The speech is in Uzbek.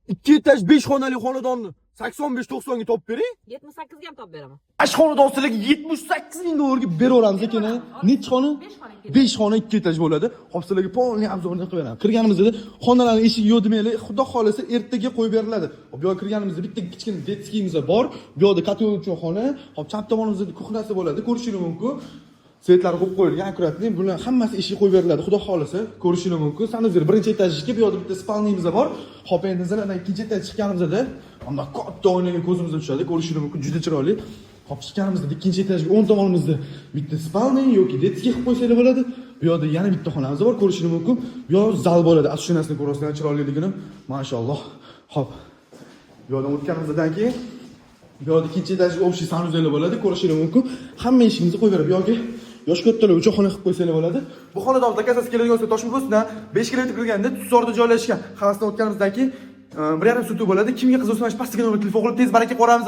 2 etaj 5 xonali xonadonni 85-90 ga topib bering. 78 ga ham topib beraman. Ash xonadon sizlarga 78 ming dollarga beraveramiz ekan. Necha xona? 5 xona 2 etaj bo'ladi. Hop sizlarga polni obzorni qilib beraman. Kirganimizda xonalarning eshigi yo'q demaylik, xudo xolasa ertaga qo'yib beriladi. Hop bu yoqqa kirganimizda bitta kichkina detskiyimiz bor. Bu yoqda kotel uchun xona, hop chap tomonimizda kuxnasi bo'ladi, ko'rishingiz mumkin. Svetlari qo'yib qo'yilgan, akkuratli. Bular hammasi eshik qo'yib beriladi. Xudo xolasa ko'rishingiz mumkin. Sanazir birinchi etajga bu yoqda bitta spalniyamiz bor. Hop endi zinadan ikkinchi etaj chiqqanimizda mana katta oynaga ko'zimiz tushadi. Ko'rishingiz mumkin, juda chiroyli. Hop chiqqanimizda ikkinchi etajga o'ng tomonimizda bitta spalniy yoki detskiy qilib qo'ysangiz bo'ladi. Bu yoqda yana bitta xonamiz bor, ko'rishingiz mumkin. Bu yoq zal bo'ladi. Ashushunasini ko'rasizlar, chiroyliligini. Mashalloh. Hop. Bu yoqdan o'tganimizdan keyin bu yoqda ikkinchi etajga общий sanuzeli bo'ladi, ko'rishingiz mumkin. Hamma eshigimizni qo'yib berib, bu yoqga yosh kattalar uchun xona qilib qo'ysangiz bo'ladi. Bu xonadonda kasasi keladigan bo'lsa, Toshmuqdan 5 kilometr kirganda Tuzorda joylashgan. Havasdan o'tganimizdan keyin 1,5 suti bo'ladi. Kimga qiziq bo'lsa, pastga nomer telefon qilib tez baraka qo'ramiz.